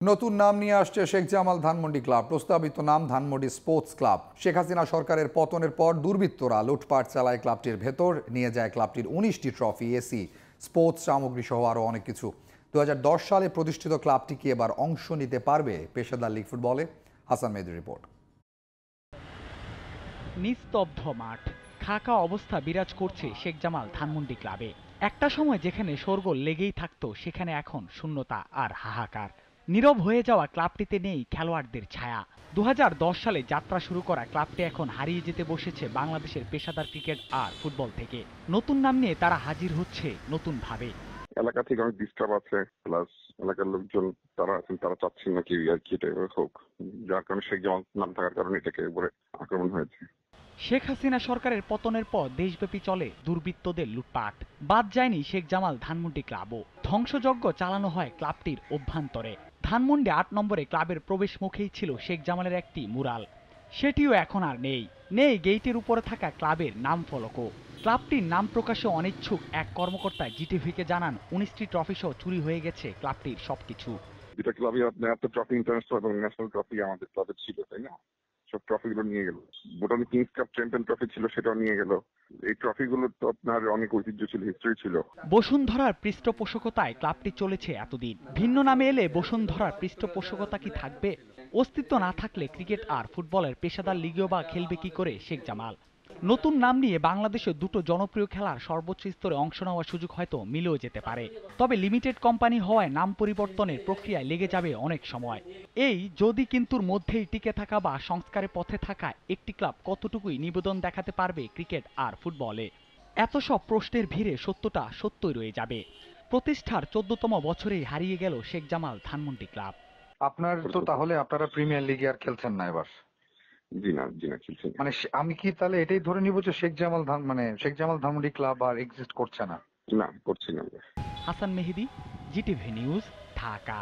নতুন নাম নিয়ে আসছে শেখ জামাল ধানমন্ডি ক্লাব। প্রস্তাবিত নাম ধানমন্ডি স্পোর্টস ক্লাব। শেখ হাসিনা সরকারের পতনের পর দুর্বৃত্তরা লুটপাট চালায় ক্লাবটির ভেতর, নিয়ে যায় ক্লাবটির 19টি ট্রফি, এসি, স্পোর্টস সামগ্রী সহ আরও অনেক কিছু। 2010 সালে প্রতিষ্ঠিত ক্লাবটি কি এবার অংশ নিতে পারবে পেশাদার লীগ ফুটবলে? হাসান মেহেদীর রিপোর্ট। নিস্তব্ধ মাঠ, খাকা অবস্থা বিরাজ করছে শেখ জামাল ধানমন্ডি ক্লাবে। একটা সময় যেখানে শোরগোল লেগেই থাকতো, সেখানে এখন শূন্যতা আর হাহাকার। নীরব হয়ে যাওয়া ক্লাবটিতে নেই খেলোয়াড়দের ছায়া। 2010 সালে যাত্রা শুরু করা ক্লাবটি এখন হারিয়ে যেতে বসেছে বাংলাদেশের পেশাদার ক্রিকেট আর ফুটবল থেকে। নতুন নাম নিয়ে তারা হাজির হচ্ছে নতুন ভাবে। এলাকা থেকে অনেক ডিস্টার্ব আছে, প্লাস এলাকার লোকজন তারা আছেন, তারা চাচ্ছেন না কি আর কি টাইপের হোক, যার কারণে শেখ জামাল নাম থাকার কারণে এটাকে উপরে আক্রমণ হয়েছে। শেখ হাসিনা সরকারের পতনের পর দেশব্যাপী চলে দুর্বৃত্তদের লুটপাট। বাদ যায়নি শেখ জামাল ধানমন্ডি ক্লাবও। ধ্বংসযজ্ঞ চালানো হয় ক্লাবটির অভ্যন্তরে। ধানমন্ডি 8 নম্বরে ক্লাবের প্রবেশ মুখেই ছিল শেখ জামালের একটি মুরাল। সেটিও এখন আর নেই। নেই গেইটের উপরে থাকা ক্লাবের নাম ফলকও। ক্লাবটির নাম প্রকাশে অনিচ্ছুক এক কর্মকর্তা জিটিভিকে জানান, 19টি ট্রফি সহ চুরি হয়ে গেছে ক্লাবটির সবকিছু। দুটা ক্লাবই আপনার এত ট্রফি, ইন্টারন্যাশনাল এবং ন্যাশনাল ট্রফি আমাদের ক্লাবের ছিল, তাই না? সব ট্রফিগুলো নিয়ে গেল। Botany Kings Cup champion trophy ছিল, সেটাও নিয়ে গেল। এই ট্রফিগুলো তো আপনার অনেক ঐতিহ্য ছিল, হিস্ট্রি ছিল। বসুন্ধরার পৃষ্ঠপোষকতায় ক্লাবটি চলেছে এতদিন। ভিন্ন নামে এলে বসুন্ধরার পৃষ্ঠপোষকতা কি থাকবে? অস্তিত্ব না থাকলে ক্রিকেট আর ফুটবলের পেশাদার লিগেও বা খেলবে কি করে শেখ জামাল? নতুন নাম নিয়ে বাংলাদেশে দুটো জনপ্রিয় খেলার সর্বোচ্চ স্তরে অংশ নেওয়ার সুযোগ হয়তো মিলেও যেতে পারে। তবে লিমিটেড কোম্পানি হওয়ায় নাম পরিবর্তনের প্রক্রিয়ায় লেগে যাবে অনেক সময়। এই যদি কিন্তুর মধ্যেই টিকে থাকা বা সংস্কারের পথে থাকা একটি ক্লাব কতটুকুই নিবেদন দেখাতে পারবে ক্রিকেট আর ফুটবলে? এত সব প্রশ্নের ভিড়ে সত্যটা সত্যই রয়ে যাবে। প্রতিষ্ঠার 14তম বছরেই হারিয়ে গেল শেখ জামাল ধানমন্ডি ক্লাব। আপনার তো তাহলে আপনারা প্রিমিয়ার লিগে আর খেলছেন না এবার? জি না, খেলছি না। মানে আমি কি তাহলে এটাই ধরে নিব যে শেখ জামাল ধানমন্ডি ক্লাব আর এক্সিস্ট করছে না? না, করছি না। হাসান মেহেদী, জিটিভি নিউজ, ঢাকা।